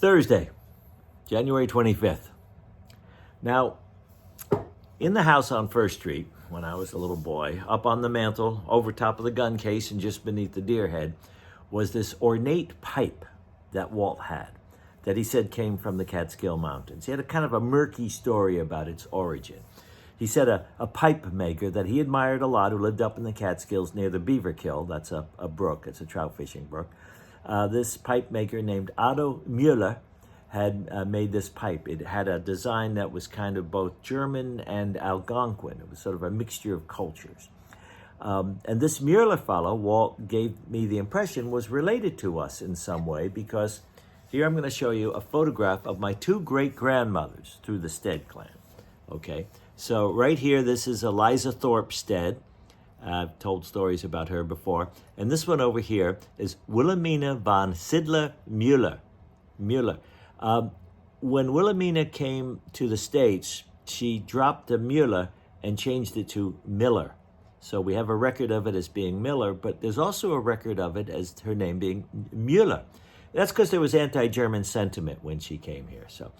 Thursday, January 25th. Now, in the house on First Street, when I was a little boy, up on the mantle, over top of the gun case and just beneath the deer head, was this ornate pipe that Walt had, that he said came from the Katerskill Mountains. He had a kind of a murky story about its origin. He said a pipe maker that he admired a lot, who lived up in the Catskills near the Beaver Kill, that's a brook, it's a trout fishing brook. This pipe maker named Otto Müller had made this pipe. It had a design that was kind of both German and Algonquin. It was sort of a mixture of cultures. And this Müller fellow, Walt gave me the impression, was related to us in some way, because here I'm going to show you a photograph of my two great-grandmothers through the Stead clan. Okay, so right here, this is Eliza Thorpe Stead. I've told stories about her before. And this one over here is Wilhelmina von Sidler-Müller. When Wilhelmina came to the States, she dropped the Müller and changed it to Miller. So we have a record of it as being Miller, but there's also a record of it as her name being Müller. That's because there was anti-German sentiment when she came here. So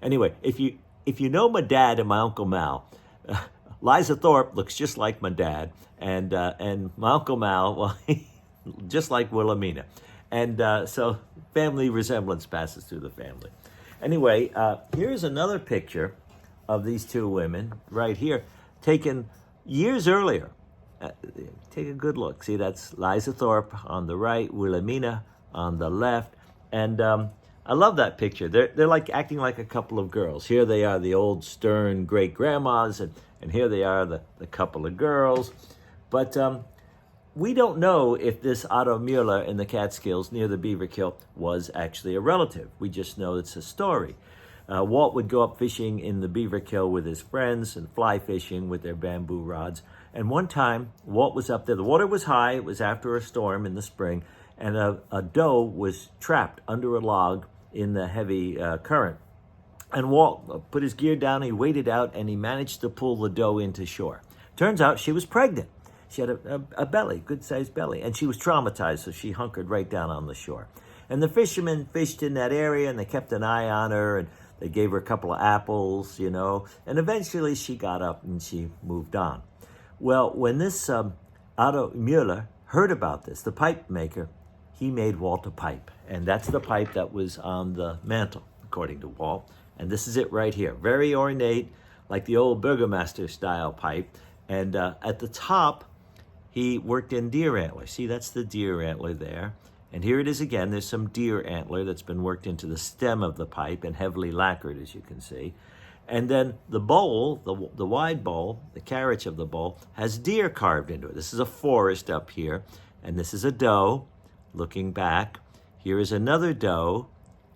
anyway, if you know my dad and my Uncle Mal, Liza Thorpe looks just like my dad, and my Uncle Mal, well, just like Wilhelmina. And so family resemblance passes through the family. Anyway, here's another picture of these two women right here, taken years earlier. Take a good look. See, that's Liza Thorpe on the right, Wilhelmina on the left. And I love that picture. They're like acting like a couple of girls. Here they are, the old stern great-grandmas, and here they are, the couple of girls. But we don't know if this Otto Müller in the Catskills near the Beaver Kill was actually a relative. We just know it's a story. Walt would go up fishing in the Beaver Kill with his friends and fly fishing with their bamboo rods. And one time, Walt was up there. The water was high. It was after a storm in the spring. And a doe was trapped under a log in the heavy current. And Walt put his gear down, he waded out, and he managed to pull the doe into shore. Turns out she was pregnant. She had a belly, good-sized belly, and she was traumatized, so she hunkered right down on the shore. And the fishermen fished in that area, and they kept an eye on her, and they gave her a couple of apples, you know, and eventually she got up and she moved on. Well, when this Otto Müller heard about this, the pipe maker, he made Walt a pipe, and that's the pipe that was on the mantle, according to Walt. And this is it right here, very ornate, like the old Burgomaster-style pipe. And at the top, he worked in deer antler. See, that's the deer antler there. And here it is again. There's some deer antler that's been worked into the stem of the pipe and heavily lacquered, as you can see. And then the bowl, the wide bowl, the carriage of the bowl, has deer carved into it. This is a forest up here, and this is a doe looking back. Here is another doe,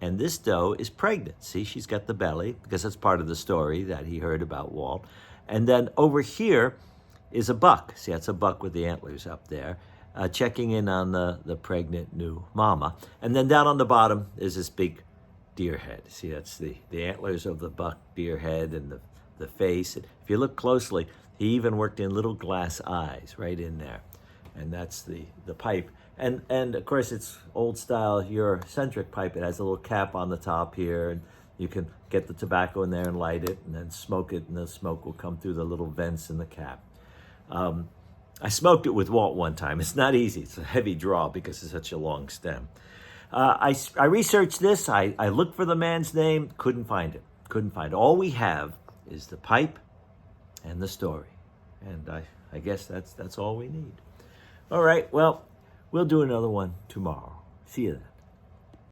and this doe is pregnant. See, she's got the belly, because that's part of the story that he heard about Walt. And then over here is a buck. See, that's a buck with the antlers up there, checking in on the pregnant new mama. And then down on the bottom is this big deer head. See, that's the antlers of the buck deer head and the face. And if you look closely, he even worked in little glass eyes right in there. And that's the pipe. And of course, it's old style Eurocentric pipe. It has a little cap on the top here, and you can get the tobacco in there and light it, and then smoke it, and the smoke will come through the little vents in the cap. I smoked it with Walt one time. It's not easy. It's a heavy draw because it's such a long stem. I researched this. I looked for the man's name. Couldn't find it. Couldn't find it. All we have is the pipe and the story. And I guess that's all we need. All right, well, we'll do another one tomorrow. See you then.